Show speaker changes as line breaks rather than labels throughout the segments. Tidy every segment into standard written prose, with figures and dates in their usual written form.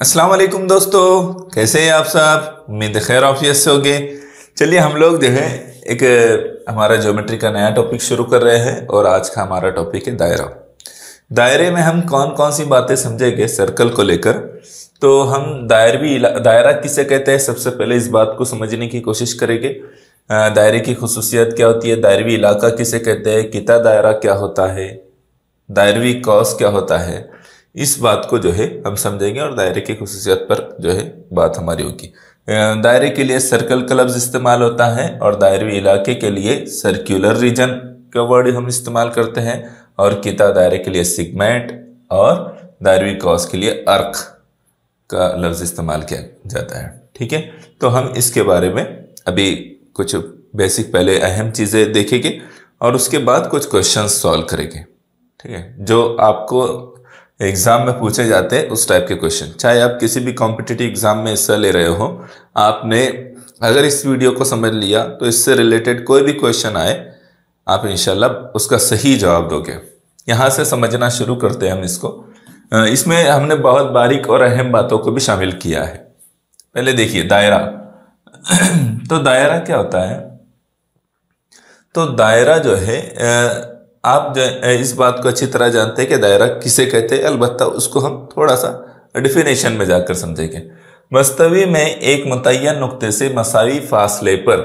अस्सलाम वालेकुम दोस्तों, कैसे हैं आप सब। उम्मीद है खैर आफियत से होंगे। चलिए हम लोग जो है एक हमारा ज्योमेट्री का नया टॉपिक शुरू कर रहे हैं और आज का हमारा टॉपिक है दायरा। दायरे में हम कौन कौन सी बातें समझेंगे सर्कल को लेकर। तो हम दायरा किसे कहते हैं, सबसे पहले इस बात को समझने की कोशिश करेंगे। दायरे की खुसूसियत क्या होती है, दायरवी इलाका किसे कहते हैं, किता दायरा क्या होता है, दायरवी कॉस क्या होता है, इस बात को जो है हम समझेंगे और दायरे की खुसूसियत पर जो है बात हमारी होगी। दायरे के लिए सर्कल का लफ्ज़ इस्तेमाल होता है और दायरवी इलाके के लिए सर्कुलर रीजन का वर्ड हम इस्तेमाल करते हैं, और किता दायरे के लिए सिगमेंट और दायरवी कॉस के लिए अर्क का लफ्ज़ इस्तेमाल किया जाता है। ठीक है, तो हम इसके बारे में अभी कुछ बेसिक पहले अहम चीज़ें देखेंगे और उसके बाद कुछ क्वेश्चंस सॉल्व करेंगे। ठीक है, जो आपको एग्ज़ाम में पूछे जाते हैं उस टाइप के क्वेश्चन। चाहे आप किसी भी कॉम्पिटिटिव एग्ज़ाम में हिस्सा ले रहे हो, आपने अगर इस वीडियो को समझ लिया तो इससे रिलेटेड कोई भी क्वेश्चन आए आप इंशाल्लाह उसका सही जवाब दोगे। यहाँ से समझना शुरू करते हैं हम इसको। इसमें हमने बहुत बारीक और अहम बातों को भी शामिल किया है। पहले देखिए दायरा। तो दायरा क्या होता है, तो दायरा जो है आप जो इस बात को अच्छी तरह जानते हैं कि दायरा किसे कहते हैं, अलबत्ता उसको हम थोड़ा सा डिफिनेशन में जाकर समझेंगे। मस्तवी में एक मुतय्यन नुक्ते से मसावी फासले पर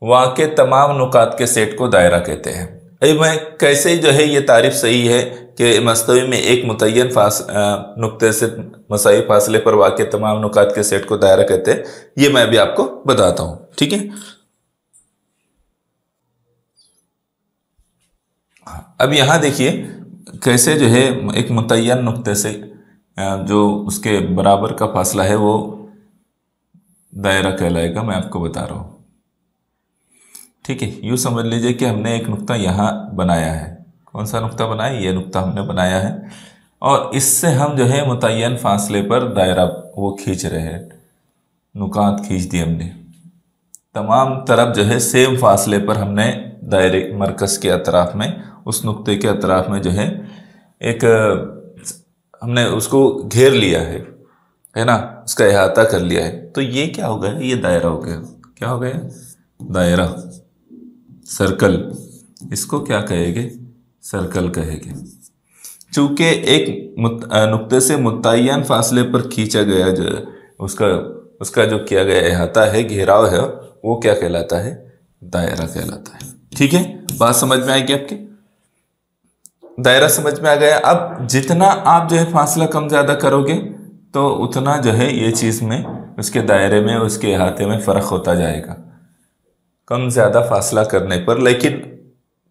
वाक़े तमाम नुकात के सेट को दायरा कहते हैं। अभी मैं कैसे जो है ये तारीफ सही है कि मस्तवी में एक मुतय्यन नुक्ते से मसावी फासले पर वाक़े तमाम नुकात के सेट को दायरा कहते हैं, ये मैं भी आपको बताता हूँ। ठीक है, अब यहाँ देखिए कैसे जो है एक मुतय्यन नुक्ते से जो उसके बराबर का फासला है वो दायरा कहलाएगा। मैं आपको बता रहा हूँ। ठीक है, यूँ समझ लीजिए कि हमने एक नुक्ता यहाँ बनाया है। कौन सा नुक्ता बनाया, ये नुक्ता हमने बनाया है और इससे हम जो है मुतय्यन फासले पर दायरा वो खींच रहे हैं, नुकात खींच दिए हमने। तमाम तरफ जो है सेम फासले पर हमने दायरे मरकज़ के अतराफ में, उस नुक्ते के अतराफ में जो है एक हमने उसको घेर लिया है ना, उसका अहाता कर लिया है। तो ये क्या हो गया, ये दायरा हो गया। क्या हो गया, दायरा, सर्कल। इसको क्या कहेंगे, सर्कल कहेंगे। चूंकि एक नुक्ते से मुतय्यन फासले पर खींचा गया जो उसका जो किया गया अहाता है, घेराव है, वो क्या कहलाता है, दायरा कहलाता है। ठीक है, बात समझ में आएगी आपकी, दायरा समझ में आ गया। अब जितना आप जो है फासला कम ज़्यादा करोगे तो उतना जो है ये चीज़ में, उसके दायरे में, उसके अहाते में फ़र्क होता जाएगा कम ज़्यादा फासला करने पर। लेकिन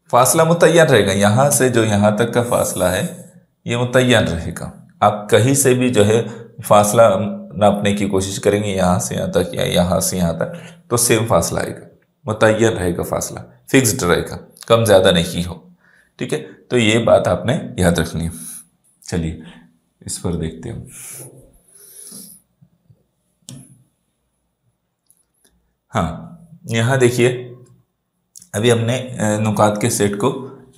फासला मुतय्यन रहेगा, यहाँ से जो यहाँ तक का फासला है ये मुतय्यन रहेगा। आप कहीं से भी जो है फासला नापने की कोशिश करेंगे, यहाँ से यहाँ तक या यहाँ से यहाँ तक, तो सेम फासला आएगा, मुतय्यन रहेगा, फासला फिक्स्ड रहेगा, कम ज़्यादा नहीं हो। ठीक है, तो ये बात आपने याद रखनी है। चलिए इस पर देखते हैं। हाँ, यहाँ देखिए अभी हमने नुकात के सेट को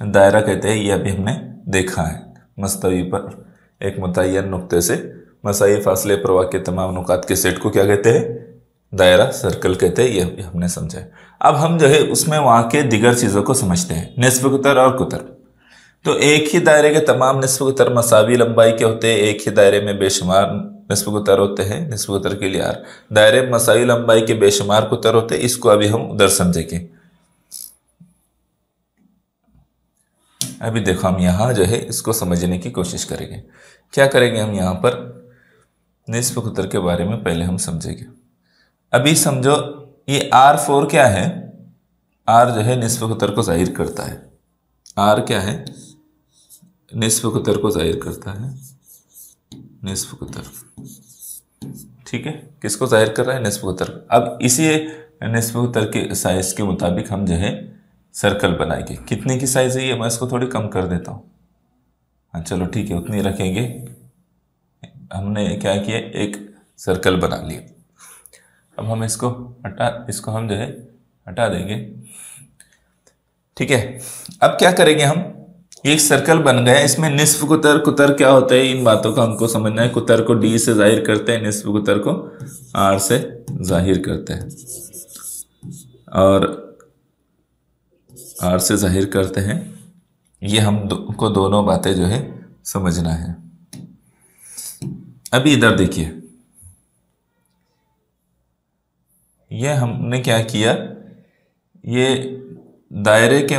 दायरा कहते हैं, ये अभी हमने देखा है। मस्तवी पर एक मुतय्यन नुक्ते से मसाई फासले पर वाक़े तमाम नुकात के सेट को क्या कहते हैं, दायरा, सर्कल कहते हैं, ये हमने समझा है। अब हम जो है उसमें वाक़े दिगर चीज़ों को समझते हैं, निस्फ़ कुतर और कुतर। तो एक ही दायरे के तमाम निस्फ़ कुतर मसावी लंबाई के होते हैं, एक ही दायरे में बेशुमार निस्फ़ कुतर होते हैं। निस्फ़ कुतर के लिए दायरे में मसावी लंबाई के बेशुमार कुतर होते हैं। इसको अभी हम उधर समझेंगे। अभी देखो हम यहाँ जो है इसको समझने की कोशिश करेंगे। क्या करेंगे हम, यहाँ पर निस्फ़ कुतर के बारे में पहले हम समझेंगे। अभी समझो ये R4 क्या है, R जो है निस्फ़ कुतर को ज़ाहिर करता है। R क्या है, निस्फ़ कुतर को ज़ाहिर करता है, निस्फ़ कुतर। ठीक है, किसको ज़ाहिर कर रहा है, निस्फ़ कुतर। अब इसी निस्फ़ कुतर के साइज़ के मुताबिक हम जो है सर्कल बनाएंगे। कितने की साइज़ है ये, मैं इसको थोड़ी कम कर देता हूँ। हाँ चलो ठीक है, उतनी रखेंगे। हमने क्या किया, एक सर्कल बना लिया। अब हम इसको हम जो है हटा देंगे। ठीक है, अब क्या करेंगे हम, ये एक सर्कल बन गया, इसमें निस्फ कुतर, कुतर क्या होता है, इन बातों का हमको समझना है। कुतर को डी से जाहिर करते हैं, निस्फ कुतर को आर से जाहिर करते हैं, और आर से जाहिर करते हैं। ये हमको दोनों बातें जो है समझना है। अभी इधर देखिए, ये हमने क्या किया, ये दायरे के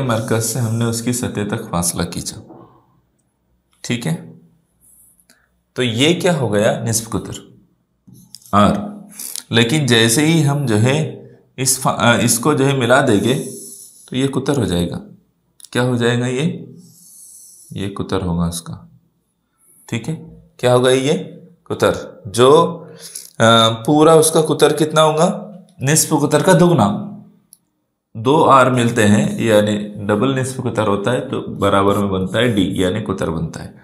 मरकज से हमने उसकी सतह तक फासला खींचा, ठीक है। तो ये क्या हो गया, निस्फ कुतर आर। लेकिन जैसे ही हम जो है इसको जो है मिला देंगे तो ये कुतर हो जाएगा। क्या हो जाएगा, ये कुतर होगा उसका, ठीक है। क्या होगा, ये कुतर, जो पूरा उसका कुतर कितना होगा, निस्फ कुतर का दुगना। 2 आर मिलते हैं यानी डबल निस्फ कुतर होता है, तो बराबर में बनता है डी, यानी कुतर बनता है।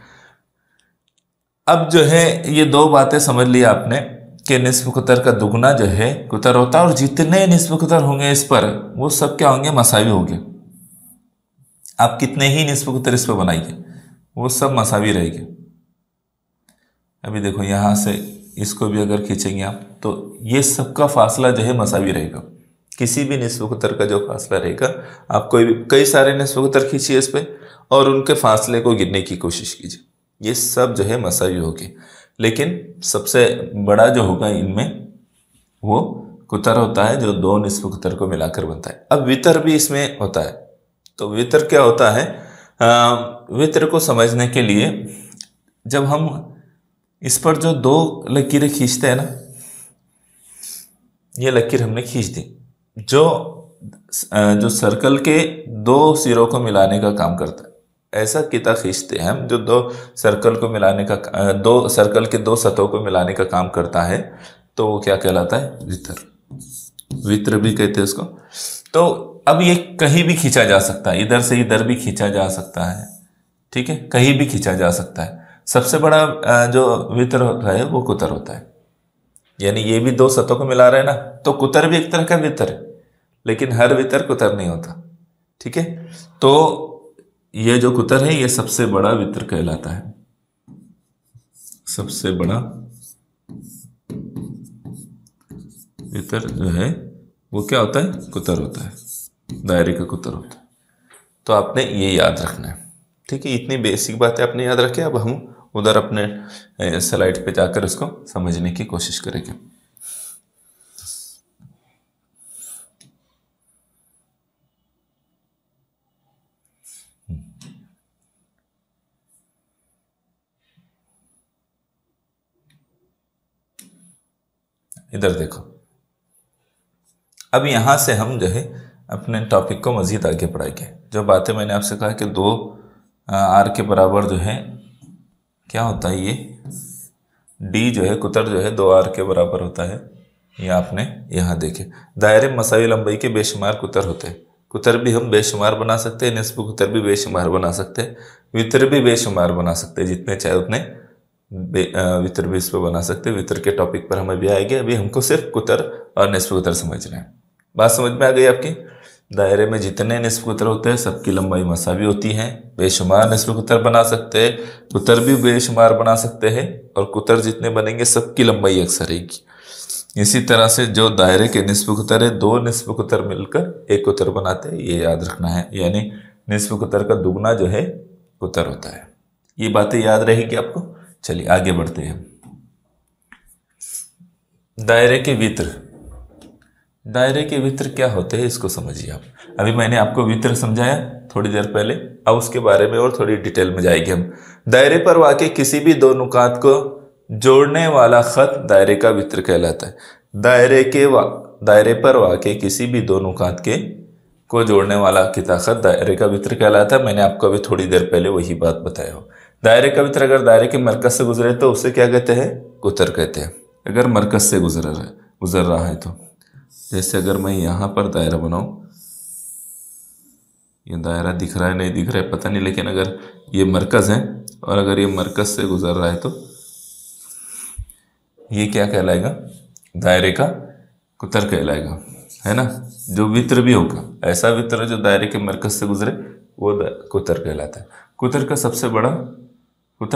अब जो है ये 2 बातें समझ लिया आपने कि निस्फ कुतर का दुगना जो है कुतर होता है, और जितने निस्फ कुतर होंगे इस पर वो सब क्या होंगे, मसावी होंगे। आप कितने ही निस्फ कुतर इस पर बनाइए वो सब मसावी रहेंगे। अभी देखो यहाँ से इसको भी अगर खींचेंगे आप तो ये सबका फासला जो है मसावी रहेगा। किसी भी निस्फ कुतर का जो फासला रहेगा, आप कई सारे निस्फ कुतर खींचिए इस पे और उनके फासले को गिनने की कोशिश कीजिए, ये सब जो है मसावी होगी। लेकिन सबसे बड़ा जो होगा इनमें वो कुतर होता है, जो 2 निस्फ कुतर को मिलाकर बनता है। अब वितर भी इसमें होता है। तो वितर क्या होता है, वितर को समझने के लिए जब हम इस पर जो 2 लकीरें खींचते हैं ना, ये लकीर हमने खींच दी, जो सर्कल के 2 सिरों को मिलाने का काम करता है। ऐसा किता खींचते हैं हम जो 2 सर्कल को मिलाने का, 2 सर्कल के 2 सतहों को मिलाने का काम करता है, तो वो क्या कहलाता है, वितर। वितर भी कहते हैं उसको। तो अब ये कहीं भी खींचा जा सकता है, इधर से इधर भी खींचा जा सकता है, ठीक है, कहीं भी खींचा जा सकता है। सबसे बड़ा जो वितर होता है वो कुतर होता है, यानी ये भी 2 सतहों को मिला रहे हैं ना, तो कुतर भी एक तरह का वितर है, लेकिन हर वितर कुतर नहीं होता, ठीक है। तो ये जो कुतर है ये सबसे बड़ा वितर कहलाता है। सबसे बड़ा वितर जो है वो क्या होता है, कुतर होता है, दायरे का कुतर होता है। तो आपने ये याद रखना है, ठीक है। इतनी बेसिक बातें आपने याद रखे। अब हम उधर अपने स्लाइड पे जाकर इसको समझने की कोशिश करेंगे। इधर देखो, अब यहां से हम जो है अपने टॉपिक को मजीद आगे बढ़ाएंगे। जो बातें मैंने आपसे कहा कि 2 आर के बराबर जो है क्या होता है, ये डी जो है कुतर जो है 2 आर के बराबर होता है। ये आपने यहाँ देखे, दायरे में मसावी लंबाई के बेशुमार कुतर होते हैं। कुतर भी हम बेशुमार बना सकते हैं, निस्फ कुतर भी बेशुमार बना सकते हैं, वितर भी बेशुमार बना सकते हैं, जितने चाहे उतने वितर भी इस पर बना सकते हैं। वितर के टॉपिक पर हम अभी आएंगे, अभी हमको सिर्फ कुतर और निस्फ कुतर समझना है। बात समझ में आ गई आपकी। दायरे में जितने निस्फ कुतर होते हैं सबकी लंबाई मसावी होती है। बेशुमार निस्फ कुतर बना सकते हैं, कुतर भी बेशुमार बना सकते हैं, और कुतर जितने बनेंगे सबकी लंबाई अक्सर रहेगी। इसी तरह से जो दायरे के निस्फ कुतर है, 2 निस्फ कुतर मिलकर एक कुतर बनाते हैं, ये याद रखना है। यानी निस्फ कुतर का दुगना जो है कुतर होता है। ये बातें याद रहेगी आपको। चलिए आगे बढ़ते हैं। दायरे के वितर, दायरे के वितर क्या होते हैं इसको समझिए आप। अभी मैंने आपको वितर समझाया थोड़ी देर पहले, अब उसके बारे में और थोड़ी डिटेल में जाएंगे हम। दायरे पर वाक़ई किसी भी 2 नुकात को जोड़ने वाला खत दायरे का वितर कहलाता है। दायरे पर वाक़ई किसी भी 2 नुकात को जोड़ने वाला किता खत दायरे का वितर कहलाता है। मैंने आपको अभी थोड़ी देर पहले वही बात बताया हो। दायरे का वितर अगर दायरे के मरकज से गुजरे तो उसे क्या कहते हैं, कुतर कहते हैं। अगर मरकज से गुजर रहा है तो, जैसे अगर मैं यहाँ पर दायरा बनाऊं, ये दायरा दिख रहा है नहीं दिख रहा है पता नहीं, लेकिन अगर ये मरकज है और अगर ये मरकज से गुजर रहा है तो ये क्या कहलाएगा, दायरे का कुतर कहलाएगा। है ना, जो वित्र भी होगा, ऐसा वित्र जो दायरे के मरकज से गुजरे वो कुतर कहलाता है। कुतर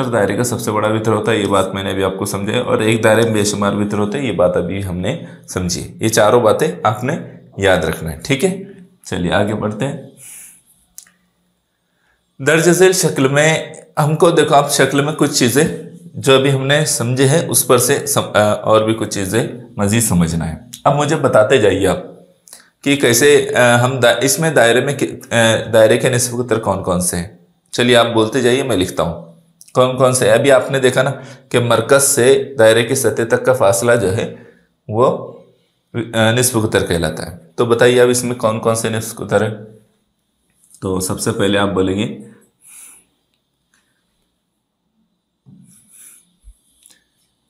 दायरे का सबसे बड़ा वित्र होता है, ये बात मैंने अभी आपको समझाई। और एक दायरे में बेशुमार वित्र होते हैं, ये बात अभी हमने समझी। ये चारों बातें आपने याद रखना है, ठीक है। चलिए आगे बढ़ते हैं। दर्ज झेल शक्ल में हमको देखो, आप शक्ल में कुछ चीजें जो अभी हमने समझे हैं उस पर से और भी कुछ चीजें मजीद समझना है। अब मुझे बताते जाइए आप कि कैसे हम इसमें दायरे के निस्फ कुतर कौन कौन से हैं। चलिए आप बोलते जाइए, मैं लिखता हूँ कौन कौन से। अभी आपने देखा ना कि मरकज से दायरे की सतह तक का फासला जो है वो निस्फ कुतर कहलाता है। तो बताइए अब इसमें कौन कौन से निस्फ कुतर है। तो सबसे पहले आप बोलेंगे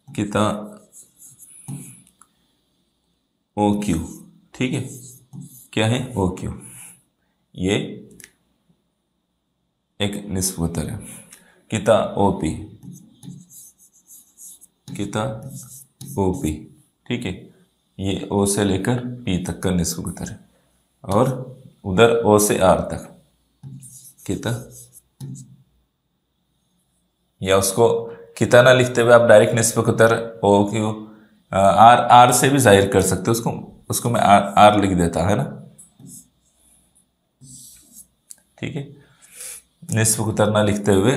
किता ओ क्यू, ठीक है। क्या है ओ क्यू, ये एक निस्फ कुतर है। किता ओ पी, किता ओ पी, ठीक है, ये ओ से लेकर पी तक का निस्फ कुतर है। और उधर ओ से आर तक किता, या उसको किता ना लिखते हुए आप डायरेक्ट निस्फ कुतर ओ क्यू आर से भी जाहिर कर सकते हो। उसको मैं आर लिख देता है ना, ठीक है। निस्फ कुतर ना लिखते हुए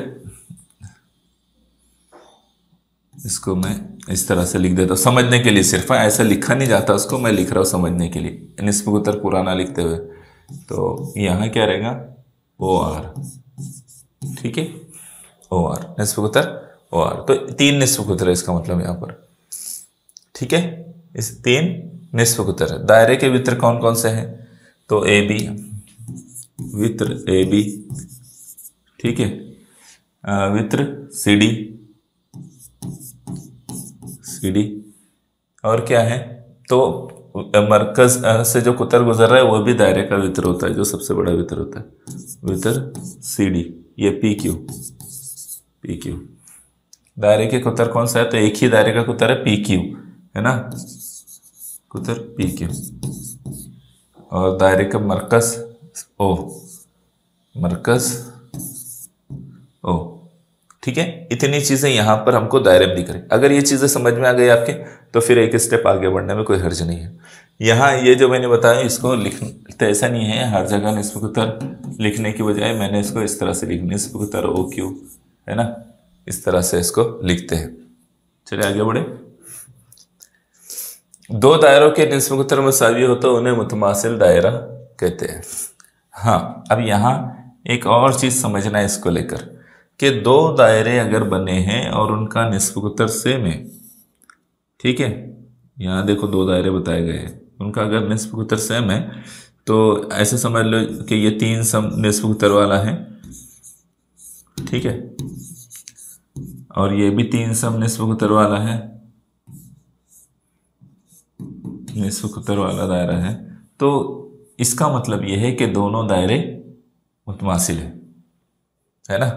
इसको मैं इस तरह से लिख देता हूँ समझने के लिए, सिर्फ ऐसा लिखा नहीं जाता उसको, मैं लिख रहा हूँ समझने के लिए। निस्फ कुतर पुराना लिखते हुए तो यहाँ क्या रहेगा ओ आर, ठीक है, ओ आर निस्फ कुतर ओ आर। तो 3 निस्फ कुतर है इसका मतलब यहाँ पर, ठीक है। इस 3 निस्फ कुतर है। दायरे के वित्र कौन कौन से हैं, तो ए बी, वित्र ए बी, ठीक है, वित्र सी डी, सी डी, और क्या है, तो मरकज से जो कुतर गुजर रहा है वो भी दायरे का वित्र होता है, जो सबसे बड़ा वित्र होता है, वित्र सी डी। ये पी क्यू, पी क्यू दायरे के कुतर कौन सा है, तो एक ही दायरे का कुतर है पी क्यू, है ना, कुतर पी क्यू। और दायरे का मरकज ओ, मरकज ओ, ठीक है। इतनी चीजें यहां पर हमको दायरे में दिख रही। अगर ये चीजें समझ में आ गई आपके तो फिर एक स्टेप आगे बढ़ने में कोई हर्ज नहीं है। यहाँ ये जो मैंने बताया इसको लिखते ऐसा नहीं है, हर जगह निस्फ कुतर लिखने की बजाय मैंने इसको इस तरह से लिख, निस्फ कुतर ओ क्यू, है ना, इस तरह से इसको लिखते हैं। चलिए आगे बढ़े। 2 दायरों के निस्फ कुतर मुसावी हो तो उन्हें मुतमासिल दायरा कहते हैं। हाँ, अब यहाँ एक और चीज समझना है इसको लेकर कि 2 दायरे अगर बने हैं और उनका निस्फ कुतर सेम है, ठीक है, यहाँ देखो 2 दायरे बताए गए हैं, उनका अगर निस्फ कुतर सेम है तो ऐसे समझ लो कि ये 3 सम निस्फ कुतर वाला है, ठीक है, और ये भी 3 सम निस्फ कुतर वाला है, निस्फ कुतर वाला दायरा है। तो इसका मतलब यह है कि दोनों दायरे मुतमासिल है ना।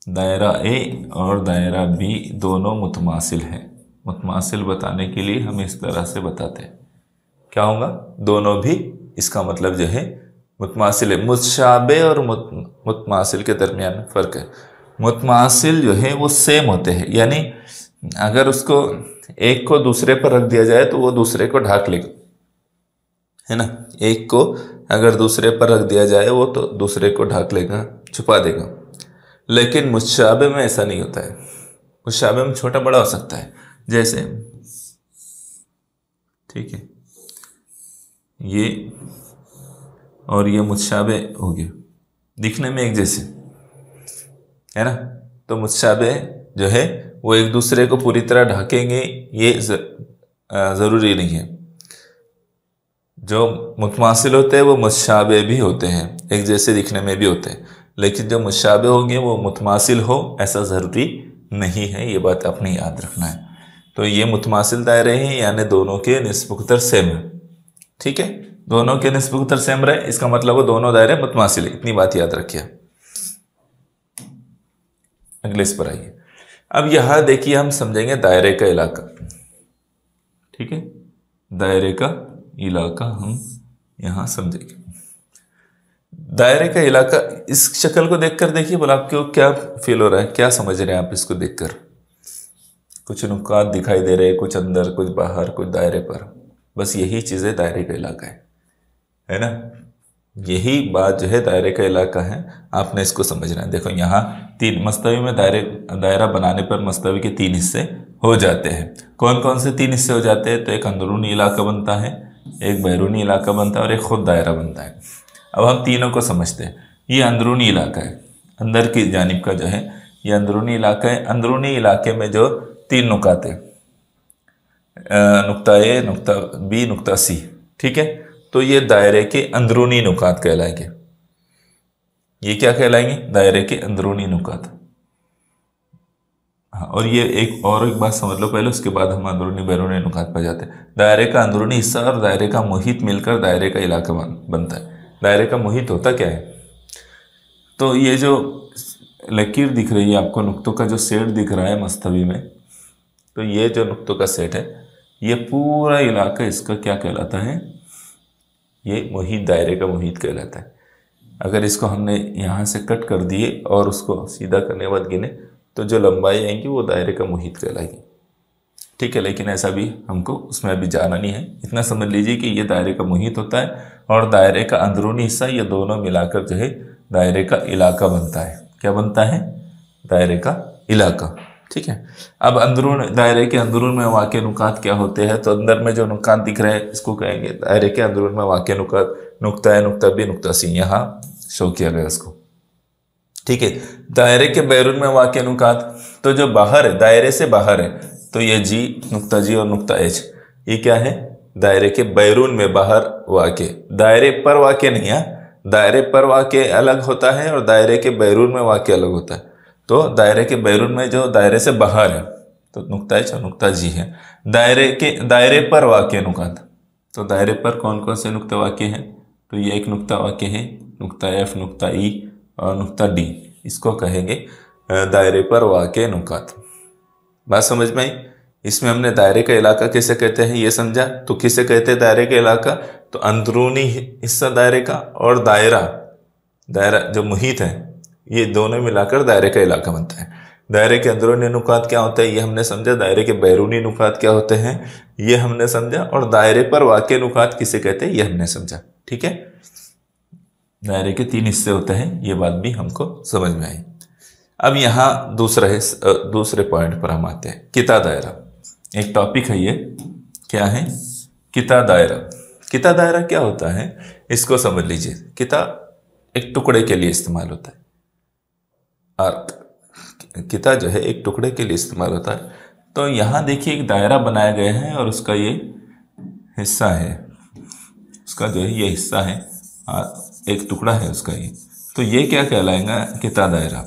दायरा ए और दायरा बी दोनों मुतमासिल है। मुतमासिल बताने के लिए हम इस तरह से बताते हैं, क्या होगा, दोनों भी, इसका मतलब जो है मुतमासिल है। मुतशाबे और मुतमासिल के दरमियान फर्क है। मुतमासिल जो है वो सेम होते हैं, यानी अगर उसको एक को दूसरे पर रख दिया जाए तो वो दूसरे को ढाक लेगा, है ना। एक को अगर दूसरे पर रख दिया जाए वो तो दूसरे को ढाक लेगा, छुपा देगा। लेकिन मुतशाबे में ऐसा नहीं होता है। मुतशाबे में छोटा बड़ा हो सकता है, जैसे ठीक है ये और ये मुतशाबे हो गए, दिखने में एक जैसे, है ना। तो मुतशाबे जो है वो एक दूसरे को पूरी तरह ढकेंगे ये जरूरी नहीं है। जो मुतमासिल होते हैं वो मुतशाबे भी होते हैं, एक जैसे दिखने में भी होते हैं, लेकिन जो मुतशाबे होंगे वो मुतमासिल हो ऐसा ज़रूरी नहीं है। ये बात अपने याद रखना है। तो ये मुतमासिल दायरे हैं, यानी दोनों के निस्फ कुतर सेम है, ठीक है। दोनों के निस्फ कुतर सेम रहे इसका मतलब वो दोनों दायरे मुतमासिल है, इतनी बात याद रखिए। अगले इस पर आइए। अब यहां देखिए हम समझेंगे दायरे का इलाका, ठीक है, दायरे का इलाका हम यहाँ समझेंगे। दायरे का इलाका, इस शक्ल को देखकर देखिए, बोला आपको क्या फील हो रहा है, क्या समझ रहे हैं आप इसको देखकर? कुछ नुकात दिखाई दे रहे हैं, कुछ अंदर कुछ बाहर कुछ दायरे पर, बस यही चीज़ें दायरे का इलाका है ना? यही बात जो है दायरे का इलाका है, आपने इसको समझना है। देखो यहाँ तीन मस्तवी में दायरा बनाने पर मस्तवी के तीन हिस्से हो जाते हैं। कौन कौन से तीन हिस्से हो जाते हैं? तो एक अंदरूनी इलाका बनता है, एक बैरूनी इलाका बनता है और एक खुद दायरा बनता है। अब हम तीनों को समझते हैं। ये अंदरूनी इलाका है, अंदर की जानिब का जो है ये अंदरूनी इलाका है। अंदरूनी इलाके में जो तीन नुकात है, नुक्ता ए, नुक्ता बी, नुक्ता सी, ठीक है, तो ये दायरे के अंदरूनी नुकात कहलाएंगे। ये क्या कहलाएंगे? दायरे के अंदरूनी नुकात। हाँ, और ये एक बात समझ लो पहले, उसके बाद हम अंदरूनी बैरूनी नुकात पर जाते हैं। दायरे का अंदरूनी हिस्सा और दायरे का मुहित मिलकर दायरे का इलाका बनता है। दायरे का मुहित होता क्या है? तो ये जो लकीर दिख रही है आपको, नुक्तों का जो सेट दिख रहा है मस्तवी में, तो ये जो नुक्तों का सेट है, ये पूरा इलाका इसका क्या कहलाता है? ये मुहित, दायरे का मुहित कहलाता है। अगर इसको हमने यहाँ से कट कर दिए और उसको सीधा करने के बाद गिने तो जो लंबाई आएंगी वो दायरे का मुहित कहलाएगी, ठीक है। लेकिन ऐसा भी हमको उसमें अभी जाना नहीं है। इतना समझ लीजिए कि ये दायरे का मुहित होता है और दायरे का अंदरूनी हिस्सा, ये दोनों मिलाकर जो है दायरे का इलाका बनता है। क्या बनता है? दायरे का इलाका, ठीक है। अब दायरे के अंदरून में वाक़ नुकात क्या होते हैं? तो अंदर में जो नुकात दिख रहे हैं इसको कहेंगे दायरे के अंदरून में वाक़ नुकात। नुक्ता ए, नुक्ता बी, नुक्ता सी, यहाँ शो किया गया उसको, ठीक है। दायरे के बैरून में वाक़ नुकात, तो जो बाहर है, दायरे से बाहर है, तो ये जी, नुक्ता जी और नुक्ता एच, ये क्या है? दायरे के बैरून में बाहर वाक़े। दायरे पर वाक़े नहीं है, दायरे पर वाक़े अलग होता है और दायरे के बैरून में वाक़े अलग होता है। तो दायरे के बैरून में जो दायरे से बाहर है तो नुक्ता एच और नुक्ता जी है। दायरे पर वाक़े नुकात, तो दायरे पर कौन कौन से नुक्ता वाक़े हैं? तो ये एक नुक्ता वाक़े है, नुक्ता एफ, नुक्ता ई और नुक्ता डी, इसको कहेंगे दायरे पर वाक़े नुकात। बात समझ में आई? इसमें हमने दायरे का इलाका किसे कहते हैं ये समझा। तो किसे कहते हैं दायरे का इलाका? तो अंदरूनी हिस्सा दायरे का और दायरा जो मुहित है, ये दोनों मिलाकर दायरे का इलाका बनता है। दायरे के अंदरूनी नुकात क्या होता है ये हमने समझा। दायरे के बैरूनी नुकात क्या होते हैं ये हमने समझा। और दायरे पर वाक़े नुकात किसे कहते हैं ये हमने समझा, ठीक है। दायरे के तीन हिस्से होते हैं, ये बात भी हमको समझ में आई। अब यहाँ दूसरे पॉइंट पर हम आते हैं, किता दायरा। एक टॉपिक है ये, क्या है? किता दायरा। किता दायरा क्या होता है इसको समझ लीजिए। किता एक टुकड़े के लिए इस्तेमाल होता है, और किता जो है एक टुकड़े के लिए इस्तेमाल होता है। तो यहाँ देखिए एक दायरा बनाया गया है और उसका ये हिस्सा है, उसका जो है ये हिस्सा है, एक टुकड़ा है उसका ये। तो ये क्या कहलाएगा? किता दायरा।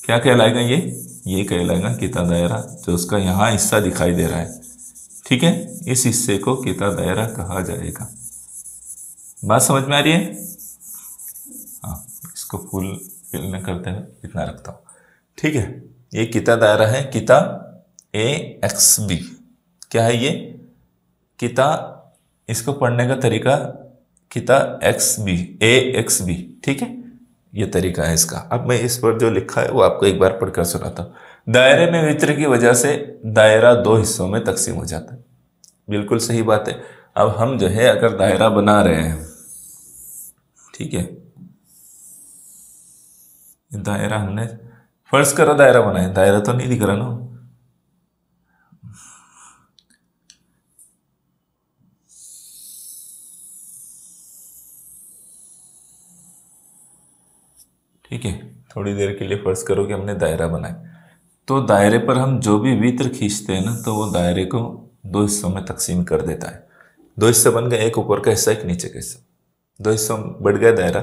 क्या कहलाएगा ये कहलाएगा किता दायरा, जो उसका यहाँ हिस्सा दिखाई दे रहा है, ठीक है। इस हिस्से को किता दायरा कहा जाएगा। बात समझ में आ रही है? हाँ, इसको फुल फिल करते हुए इतना रखता हूँ, ठीक है। ये किता दायरा है, किता ए एक्स बी। क्या है ये? किता, इसको पढ़ने का तरीका किता एक्स बी, ए एक्स बी, ठीक है, ये तरीका है इसका। अब मैं इस पर जो लिखा है वो आपको एक बार पढ़कर सुनाता हूँ। दायरे में वित्र की वजह से दायरा दो हिस्सों में तकसीम हो जाता है। बिल्कुल सही बात है। अब हम जो है अगर दायरा बना रहे हैं, ठीक है, दायरा हमने फर्ज करो दायरा बनाए, दायरा तो नहीं दिख रहा ना, ठीक है। थोड़ी देर के लिए फर्ज करो कि हमने दायरा बनाया, तो दायरे पर हम जो भी वित्र खींचते हैं ना, तो वो दायरे को दो हिस्सों में तकसीम कर देता है। दो हिस्से बन गए, एक ऊपर का हिस्सा एक नीचे का हिस्सा, दो हिस्सों में बढ़ गया दायरा।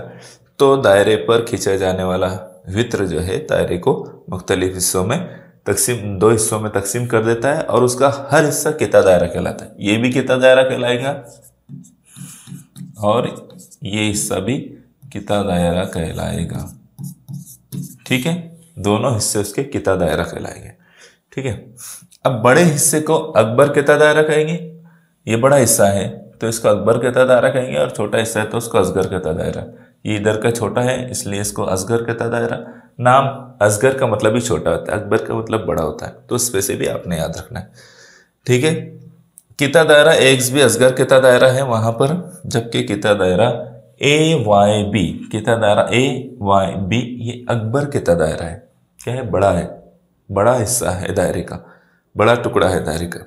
तो दायरे पर खींचा जाने वाला वित्र जो है दायरे को मुख्तलिफ हिस्सों में तकसीम, दो हिस्सों में तकसीम कर देता है और उसका हर हिस्सा किता दायरा कहलाता है। ये भी किता दायरा कहलाएगा और ये हिस्सा भी किता दायरा कहलाएगा, ठीक है। दोनों हिस्से उसके किता दायरा कहलाएंगे, ठीक है। अब बड़े हिस्से को अकबर किता दायरा कहेंगे। ये बड़ा हिस्सा है तो इसको अकबर कहता दायरा कहेंगे, और छोटा हिस्सा है तो उसको असगर कहता दायरा। ये इधर का छोटा है इसलिए इसको असगर कहता दायरा। नाम असगर का मतलब ही छोटा होता है, अकबर का मतलब बड़ा होता है, तो इस पे से भी आपने याद रखना है। ठीक है, किता दायरा एक्स भी असगर किता दायरा है वहां पर, जबकि किता दायरा ए वाई बी, किता दायरा ए वाई बी ये अकबर किता दायरा है। क्या है? बड़ा है, बड़ा हिस्सा है दायरे का, बड़ा टुकड़ा है दायरे का।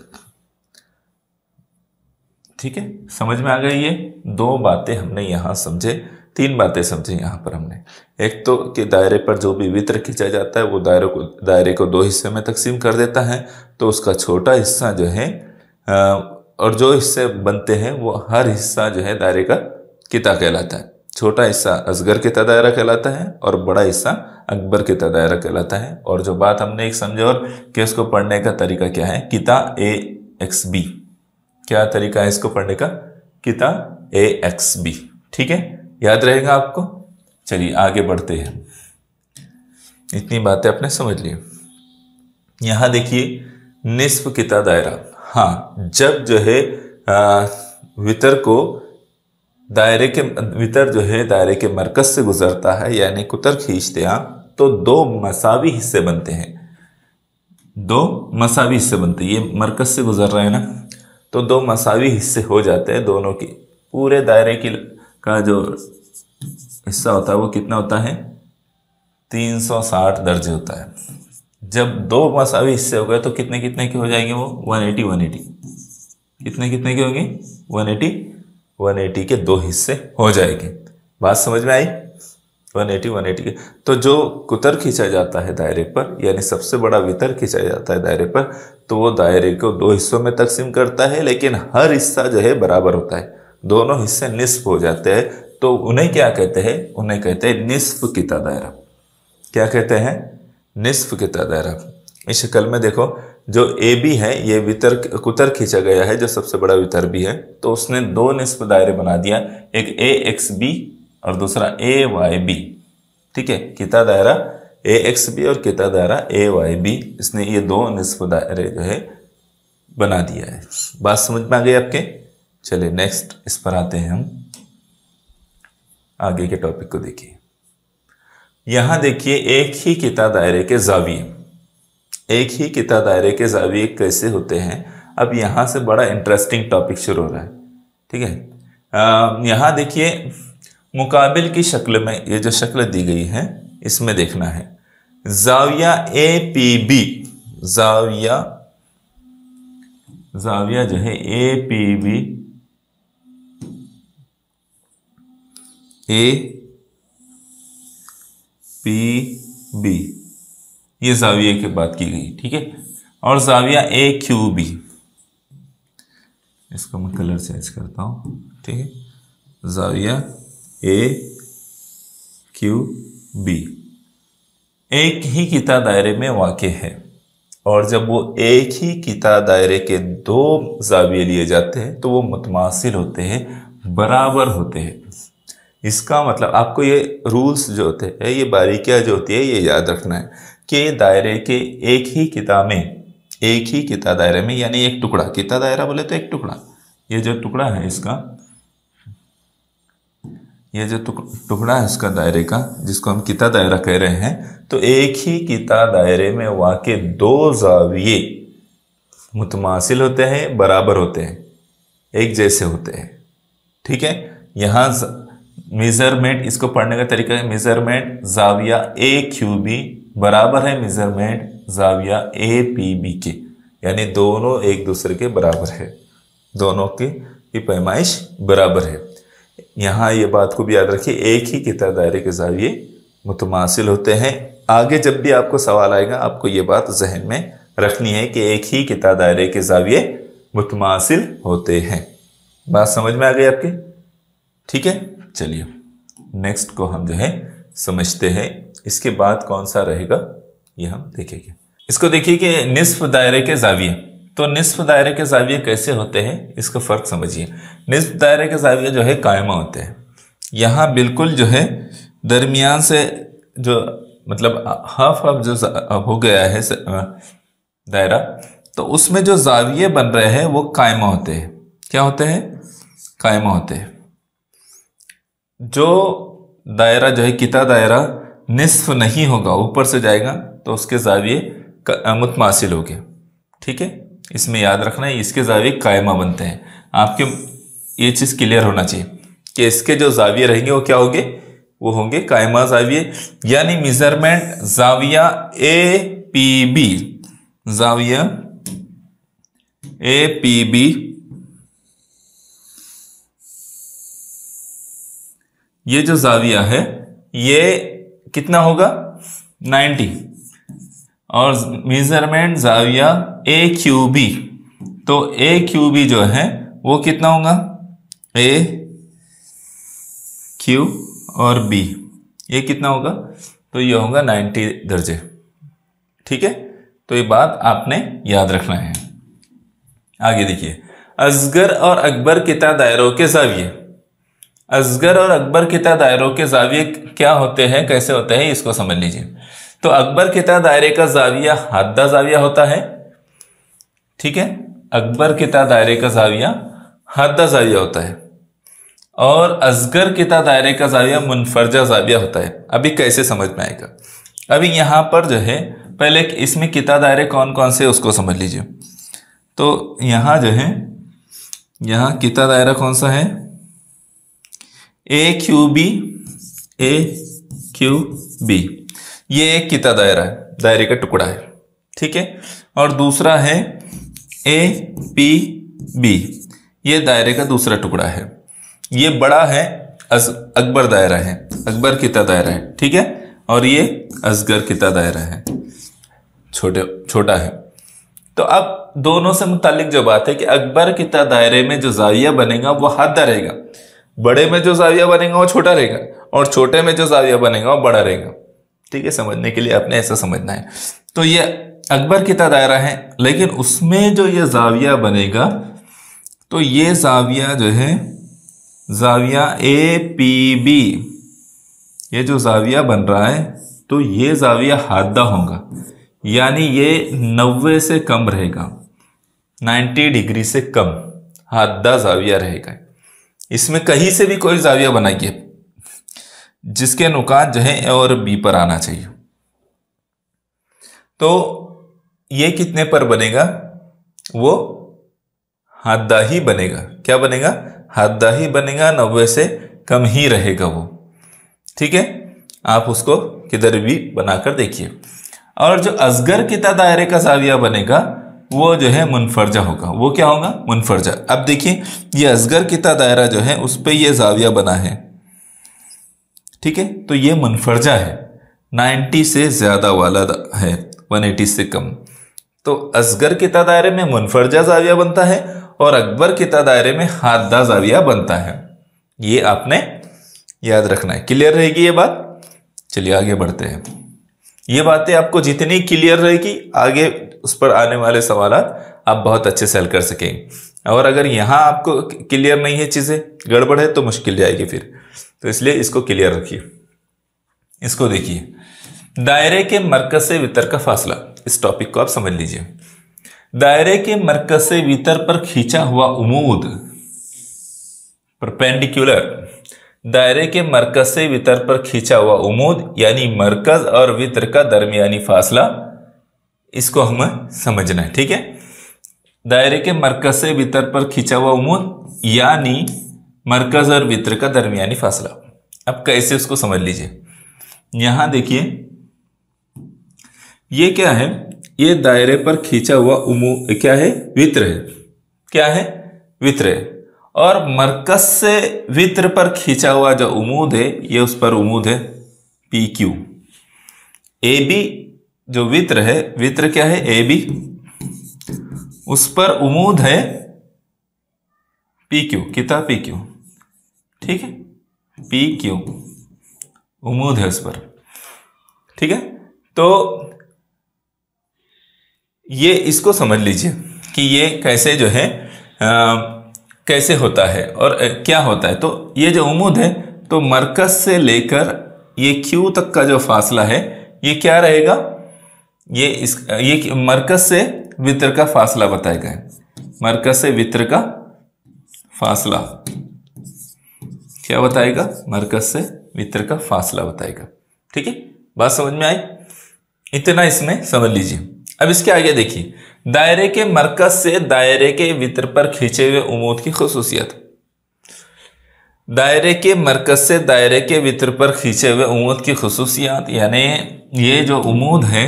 ठीक है, समझ में आ गई? ये दो बातें हमने यहां समझे, तीन बातें समझे यहां पर हमने। एक तो कि दायरे पर जो भी वित्र खींचा जाता है वो दायरे को दो हिस्से में तकसीम कर देता है, तो उसका छोटा हिस्सा जो है और जो हिस्से बनते हैं वो हर हिस्सा जो है दायरे का किता कहलाता है। छोटा हिस्सा असगर किता दायरा कहलाता है और बड़ा हिस्सा अकबर किता दायरा कहलाता है। और जो बात हमने एक समझे और कि इसको पढ़ने का तरीका क्या है, किता ए एक्स बी। क्या तरीका है इसको पढ़ने का? किता ए एक्स बी। ठीक है, याद रहेगा आपको। चलिए आगे बढ़ते हैं, इतनी बातें आपने समझ ली। यहां देखिए निस्फ किता दायरा। हाँ, जब जो है वितर को वितर जो है दायरे के मरकज से गुजरता है, यानी कुतर खींचते हैं, तो दो मसावी हिस्से बनते हैं। दो मसावी हिस्से बनते हैं, ये मरकज से गुजर रहे हैं ना, तो दो मसावी हिस्से हो जाते हैं दोनों की। पूरे दायरे की का जो हिस्सा होता है वो कितना होता है? 360 दर्जे होता है। जब दो मसावी हिस्से हो गए तो कितने कितने के हो जाएंगे वो? 180 कितने कितने के होंगे? 180 के दो हिस्से हो जाएंगे। बात समझ में आई? 180 के। तो जो कुतर खींचा जाता है दायरे पर, यानी सबसे बड़ा वितर खींचा जाता है दायरे पर, तो वो दायरे को दो हिस्सों में तकसीम करता है, लेकिन हर हिस्सा जो है बराबर होता है। दोनों हिस्से निस्फ हो जाते हैं, तो उन्हें क्या कहते हैं? उन्हें कहते हैं निस्फ किता दायरा। क्या कहते हैं? निस्फ किता दायरा। इस शक्ल में देखो, जो ए बी है ये कुतर खींचा गया है, जो सबसे बड़ा वितर भी है, तो उसने दो निस्फ दायरे बना दिया, एक ए एक्स बी और दूसरा ए वाई बी। ठीक है, किता दायरा ए एक्स बी और किता दायरा ए वाई बी, इसने ये दो निस्फ दायरे जो है बना दिया है। बात समझ में आ गई आपके? चलिए नेक्स्ट इस पर आते हैं हम, आगे के टॉपिक को देखिए। यहां देखिए एक ही किता दायरे के जाविये, एक ही किता दायरे के जाविये कैसे होते हैं। अब यहां से बड़ा इंटरेस्टिंग टॉपिक शुरू हो रहा है। ठीक है, यहां देखिए मुकाबिल की शक्ल में ये जो शक्ल दी गई है इसमें देखना है, जाविया ए पी बी, जाविया जो है A P B, A P B, ये जाविये की बात की गई। ठीक है, और जाविया ए क्यू बी, इसको मैं कलर चेंज करता हूं। ठीक है, जाविया ए क्यू बी एक ही किता दायरे में वाक़े है, और जब वो एक ही किता दायरे के दो जाविये लिए जाते हैं तो वो मुतमासिल होते हैं, बराबर होते हैं। इसका मतलब आपको ये रूल्स जो होते हैं, ये बारीकियां जो होती है, ये याद रखना है कि दायरे के एक ही किता दायरे में, यानी एक टुकड़ा, किता दायरा बोले तो एक टुकड़ा, ये जो टुकड़ा है इसका, ये जो टुकड़ा है इसका दायरे का, जिसको हम किता दायरा कह रहे हैं, तो एक ही किता दायरे में वाक़े दो जाविये मुतमासिल होते हैं, बराबर होते हैं, एक जैसे होते हैं। ठीक है, यहाँ मेजरमेंट, इसको पढ़ने का तरीका है, मेजरमेंट जाविया ए क्यू बी बराबर है मेजरमेंट जाविया ए पी बी के, यानी दोनों एक दूसरे के बराबर है, दोनों की पैमाइश बराबर है। यहाँ ये बात को भी याद रखिए, एक ही किता दायरे के जाविये मुतमासिल होते हैं। आगे जब भी आपको सवाल आएगा आपको ये बात जहन में रखनी है कि एक ही किता दायरे के जाविये मुतमासिल होते हैं। बात समझ में आ गई आपके? ठीक है, चलिए नेक्स्ट को हम जो है समझते हैं। इसके बाद कौन सा रहेगा ये हम देखेंगे। इसको देखिए कि निस्फ दायरे के जाविये, तो निस्फ दायरे के जाविये कैसे होते हैं इसका फर्क समझिए। निस्फ दायरे के जाविये जो है कायमा होते हैं, यहाँ बिल्कुल जो है दरमियान से जो मतलब हाफ जो हो गया है दायरा, तो उसमें जो जाविये बन रहे हैं वो कायमा होते हैं। क्या होते हैं? कायमा होते हैं। जो दायरा जो है किता दायरा निस्फ नहीं होगा, ऊपर से जाएगा, तो उसके जाविये मुतमासिल हो गए। ठीक है, इसमें याद रखना है, इसके जाविये कायमा बनते हैं। आपके ये चीज़ क्लियर होना चाहिए कि इसके जो जाविये रहेंगे वो क्या होंगे, वो होंगे कायमा जाविये। यानी मेजरमेंट जाविया ए पी बी, जाविया ए पी बी ये जो जाविया है ये कितना होगा 90, और मेजरमेंट जाविया ए क्यू बी, तो ए क्यू बी जो है वो कितना होगा, ए क्यू और बी ये कितना होगा, तो ये होगा 90 दर्जे। ठीक है, तो ये बात आपने याद रखना है। आगे देखिए, असगर और अकबर किता दायरों के जाविये। असगर और अकबर किता दायरों के जाविये क्या होते हैं, कैसे होते हैं, इसको समझ लीजिए। तो अकबर किता दायरे का जाविया हद्दा जाविया होता है। ठीक है, अकबर किता दायरे का जाविया हद्दा जाविया होता है, और असगर किता दायरे का जाविया मुनफरजा जाविया होता है। अभी कैसे समझ में आएगा, अभी यहां पर जो है पहले इसमें किता दायरे कौन कौन से उसको समझ लीजिए। तो यहां जो है, यहां किता दायरा कौन सा है, ए क्यू बी, ए क्यू बी, ये एक किता दायरा है, दायरे का टुकड़ा है। ठीक है, और दूसरा है ए पी बी, ये दायरे का दूसरा टुकड़ा है। ये बड़ा है अकबर दायरा है, अकबर किता दायरा है। ठीक है, और ये असगर किता दायरा है, छोटा है। तो अब दोनों से मुतालिक जो बात है कि अकबर किता दायरे में जो जाविया बनेगा वो हद्दा रहेगा, बड़े में जो जाविया बनेगा वो छोटा रहेगा, और छोटे में जो जाविया बनेगा वो बड़ा रहेगा। ठीक है, समझने के लिए आपने ऐसा समझना है। तो ये अकबर किता दायरा है, लेकिन उसमें जो ये जाविया बनेगा, तो ये जाविया जो है जाविया ए पी बी, ये जो जाविया बन रहा है, तो ये जाविया हद्दा होगा, यानी ये 90 से कम रहेगा, 90 डिग्री से कम हद्दा जाविया रहेगा। इसमें कहीं से भी कोई जाविया बनाइए जिसके नुकात जो है ए और बी पर आना चाहिए, तो ये कितने पर बनेगा, वो हद्दा ही बनेगा। क्या बनेगा, हद्दा ही बनेगा, 90 से कम ही रहेगा वो। ठीक है, आप उसको किधर भी बनाकर देखिए। और जो असगर किता दायरे का जाविया बनेगा वो जो है मुनफरजा होगा। वो क्या होगा, मुनफरजा। अब देखिए, ये असगर किता दायरा जो है उस पे ये जाविया बना है। ठीक है, तो ये मुनफरजा है, 90 से ज्यादा वाला है, 180 से कम। तो असगर किता दायरे में मुनफरजा जाविया बनता है, और अकबर किता दायरे में हद्दा जाविया बनता है। ये आपने याद रखना है। क्लियर रहेगी ये बात। चलिए आगे बढ़ते हैं। ये बातें आपको जितनी क्लियर रहेगी, आगे उस पर आने वाले सवाल आप बहुत अच्छे से हल कर सकेंगे। और अगर यहाँ आपको क्लियर नहीं है, चीजें गड़बड़ है, तो मुश्किल जाएगी फिर। तो इसलिए इसको क्लियर रखिए। इसको देखिए, दायरे के मरकज से वितर का फासला, इस टॉपिक को आप समझ लीजिए। दायरे के मरकज से वितर पर खींचा हुआ उमूद, परपेंडिकुलर, दायरे के मरकज से वितर पर खींचा हुआ उमूद यानी मरकज और वितर का दरमियानी फासला, इसको हमें समझना है। ठीक है, दायरे के मरकज से वितर पर खींचा हुआ उमूद यानी मरकज और वितर का दरमियानी फासला। अब कैसे उसको समझ लीजिए। यहां देखिए, ये क्या है, ये दायरे पर खींचा हुआ क्या है, वित्र है। क्या है, वित्र है। और मरकज से वित्र पर खींचा हुआ जो उमूद है, ये उस पर उमूद है पी क्यू। ए बी जो वित्र है, वित्र क्या है, ए बी, उस पर उमूद है पी क्यू, किता पी क्यू। ठीक है, पी क्यू उमूद है उस पर। ठीक है, तो ये इसको समझ लीजिए कि ये कैसे जो है कैसे होता है और क्या होता है। तो ये जो उमूद है, तो मरकज से लेकर ये क्यू तक का जो फासला है, ये क्या रहेगा, ये मरकज से वित्र का फासला बताया गया है। मरकज से वित्र का फासला क्या बताएगा? मरकज से वित्र का फासला बताएगा। ठीक है, बात समझ में आई? इतना इसमें समझ लीजिए। अब इसके आगे देखिए, दायरे के मरकज से दायरे के वित्र पर खींचे हुए उमूद की खुसूसियत। दायरे के मरकज से दायरे के वित्र पर खींचे हुए उमूद की खुसूसियात, यानी ये जो उमूद है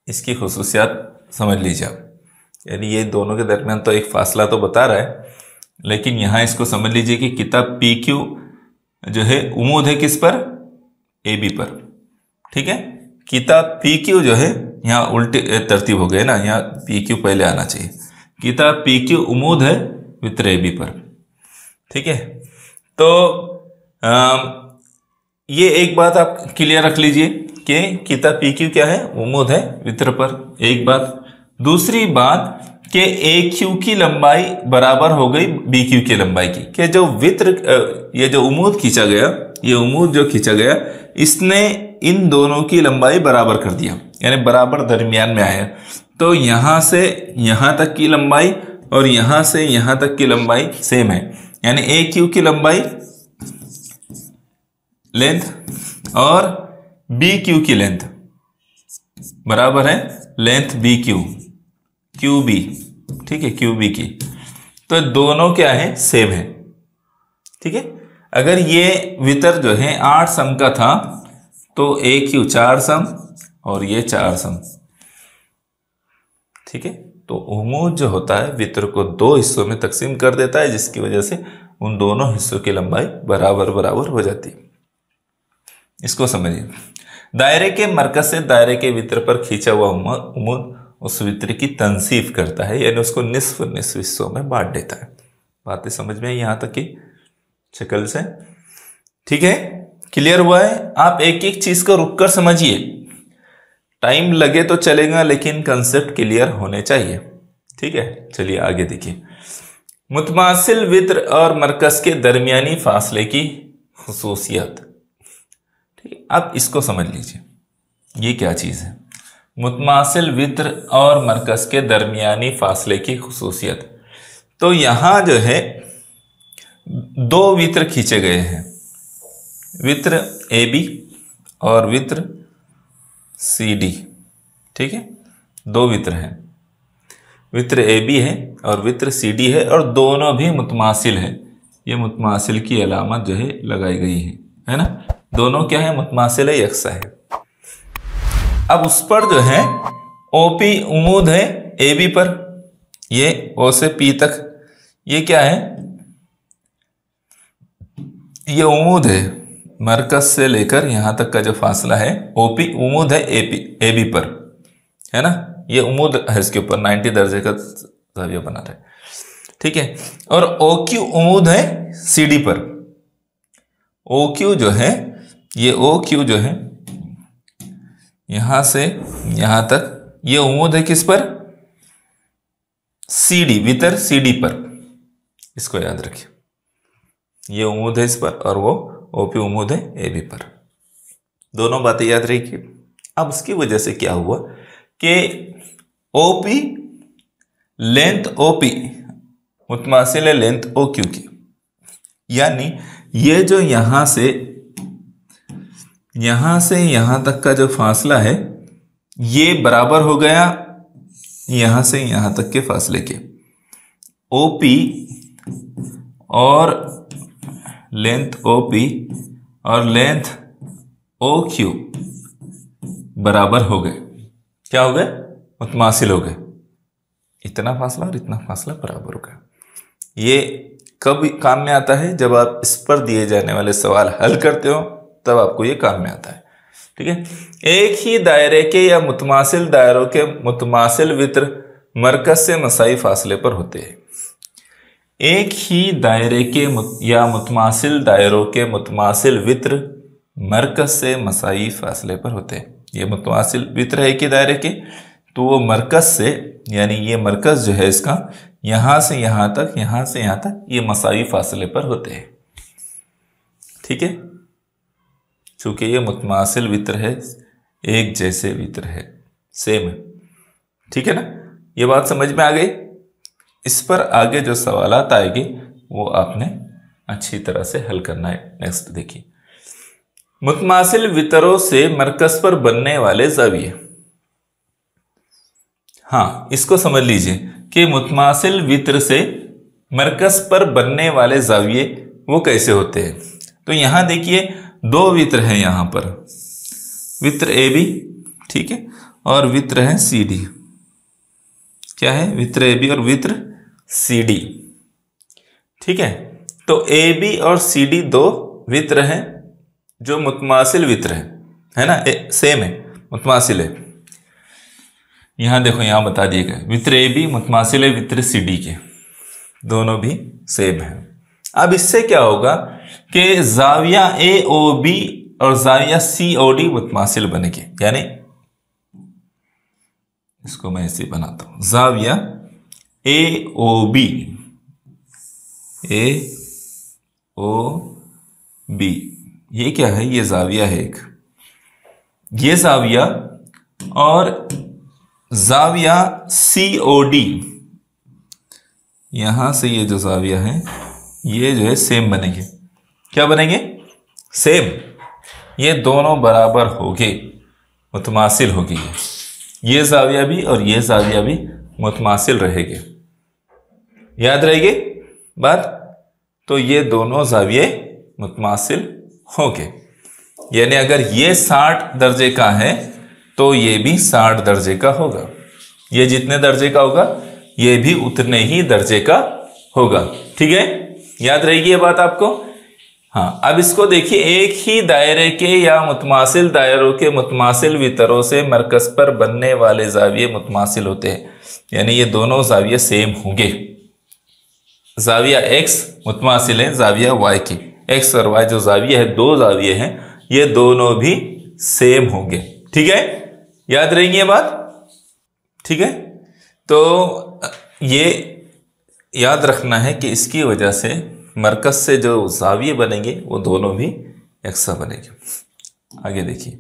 इसकी खुसूसियात समझ लीजिए आप। यानी ये दोनों के दरमियान तो एक फासला तो बता रहा है, लेकिन यहां इसको समझ लीजिए कि किताब PQ जो है उमूद है किस पर? AB पर। ठीक है, किताब PQ जो है यहाँ उल्टे तरतीब हो गए ना, यहाँ PQ पहले आना चाहिए। किताब PQ उमूद है वित्र AB पर। ठीक है, तो ये एक बात आप क्लियर रख लीजिए कि किताब PQ क्या है? उमूद है वित्र पर, एक बात। दूसरी बात कि AQ की लंबाई बराबर हो गई BQ की लंबाई की, कि जो वित्र ये जो उमूद खींचा गया, ये उमूद जो खींचा गया इसने इन दोनों की लंबाई बराबर कर दिया, यानी बराबर दरमियान में आया। तो यहां से यहां तक की लंबाई और यहां से यहां तक की लंबाई सेम है, यानी AQ की लंबाई लेंथ और BQ की लेंथ बराबर है लेंथ BQ QB। ठीक है, QB की, तो दोनों क्या है? सेम है। ठीक है, अगर ये वितर जो है 8 सम का था तो AQ 4 सम और ये 4 सम। ठीक है, तो उमूद जो होता है वितर को 2 हिस्सों में तकसीम कर देता है, जिसकी वजह से उन दोनों हिस्सों की लंबाई बराबर बराबर हो जाती है। इसको समझिए, दायरे के मरकज से दायरे के वितर पर खींचा हुआ उमूद उस वित्र की तनसीफ करता है, यानी उसको निस्फ निस्फ हिस्सों में बांट देता है। बातें समझ में आई यहां तक की शक्ल से? ठीक है, क्लियर हुआ है? आप एक एक चीज को रुक कर समझिए, टाइम लगे तो चलेगा, लेकिन कंसेप्ट क्लियर होने चाहिए। ठीक है, चलिए आगे देखिए। मुतमासिल वित्र और मरकज के दरमियानी फासले की खुसूसियत। ठीक है, अब इसको समझ लीजिए, ये क्या चीज है? मुतमासिल वित्र और मरकज के दरमियानी फासले की खुसूसियत। तो यहां जो है 2 वित्र खींचे गए हैं, वित्र AB और वित्र CD। ठीक है, 2 वित्र हैं, वित्र AB है और वित्र CD है, और दोनों भी मुतमासिल है। ये मुतमासिल की अलामत जो है लगाई गई है ना? दोनों क्या है? मुतमासिल है, यकसा है। अब उस पर जो है OP उमूद है AB पर, ये O से P तक, ये क्या है? ये उमूद है मरकज से लेकर यहां तक का जो फासला है, OP उमूद है AB पर, है ना? ये उमूद है इसके ऊपर, 90 दर्जे का ज़ाविया बना रहे। ठीक है, और OQ उमूद है CD पर। OQ जो है, ये OQ जो है यहां से यहां तक, ये उमूद है किस पर? CD, वितर CD पर। इसको याद रखिए, ये उमूद है इस पर और वो OP उमूद है AB पर। दोनों बातें याद रखिए। अब उसकी वजह से क्या हुआ कि OP लेंथ OP मुतमासिल है लेंथ OQ की, यानी ये जो यहां से यहां तक का जो फासला है ये बराबर हो गया यहां से यहां तक के फासले के। OP और लेंथ OP और लेंथ OQ बराबर हो गए। क्या हो गए? मुतमासिल हो गए। इतना फासला और इतना फासला बराबर हो गया। ये कब काम में आता है? जब आप इस पर दिए जाने वाले सवाल हल करते हो, तब आपको ये काम में आता है। ठीक है, एक ही दायरे के या मुतमासिल दायरों के मुतमासिल वित्र मरकज से मसाई फासले पर होते हैं। एक ही दायरे के या मुतमासिल दायरों के मुतमासिल वित्र मरकज से मसाई फासले पर होते हैं। ये मुतमासिल वित्र है कि दायरे के, तो वो मरकज से, यानी ये मरकज जो है इसका, यहां से यहां तक, यहां से यहां तक, ये मसाई फासले पर होते हैं। ठीक है, चूंकि ये मुतमासिल वित्र है, एक जैसे वित्र है, सेम है। ठीक है ना? ये बात समझ में आ गई? इस पर आगे जो सवालात आएंगे वो आपने अच्छी तरह से हल करना है। नेक्स्ट देखिए, मुतमासिल वितरों से मरकज पर बनने वाले जाविये। हाँ, इसको समझ लीजिए कि मुतमासिल वित्र से मरकज पर बनने वाले जाविये वो कैसे होते हैं। तो यहां देखिए दो वित्र हैं यहां पर, वित्र ए बी, ठीक है, और वित्र है सी डी। क्या है? वित्र ए बी और वित्र सी डी, ठीक है। तो ए बी और सी डी दो वित्र हैं जो मुतमासिल वित्र है ना, सेम है, मुतमासिल है। यहां देखो, यहां बता दिए गए वित्र ए बी मुतमासिल है वित्र सी डी के, दोनों भी सेम है। अब इससे क्या होगा कि जाविया ए ओ बी और जाविया सी ओ डी मुतमासिल बनेंगे। यानी इसको मैं ऐसे बनाता हूं, जाविया ए ओ बी, ए ओ बी, ये क्या है? ये जाविया है एक, ये जाविया, और जाविया सी ओ डी, यहां से ये जो जाविया है ये जो है सेम बनेंगे। क्या बनेंगे? सेम। ये दोनों बराबर होंगे, मुतमासिल होगी। ये जाविया भी और ये जाविया भी मुतमासिल रहेंगे। याद रहेगी बात? तो ये दोनों जाविये मुतमासिल होंगे। यानी अगर ये 60 दर्जे का है तो ये भी 60 दर्जे का होगा। ये जितने दर्जे का होगा ये भी उतने ही दर्जे का होगा। ठीक है, याद रहेगी ये बात आपको? हाँ, अब इसको देखिए, एक ही दायरे के या मुतमासिल दायरों के मुतमासिल वितरों से मरकज पर बनने वाले जाविये मुतमासिल होते हैं। यानी ये दोनों जाविये सेम होंगे। जाविया एक्स मुतमासिल है जाविया वाई की, एक्स और वाई जो जाविये है, दो जाविये हैं, ये दोनों भी सेम होंगे। ठीक है, याद रहेंगी ये बात? ठीक है, तो ये याद रखना है कि इसकी वजह से मरकज से जो जाविये बनेंगे वो दोनों भी यकसा बनेंगे। आगे देखिए,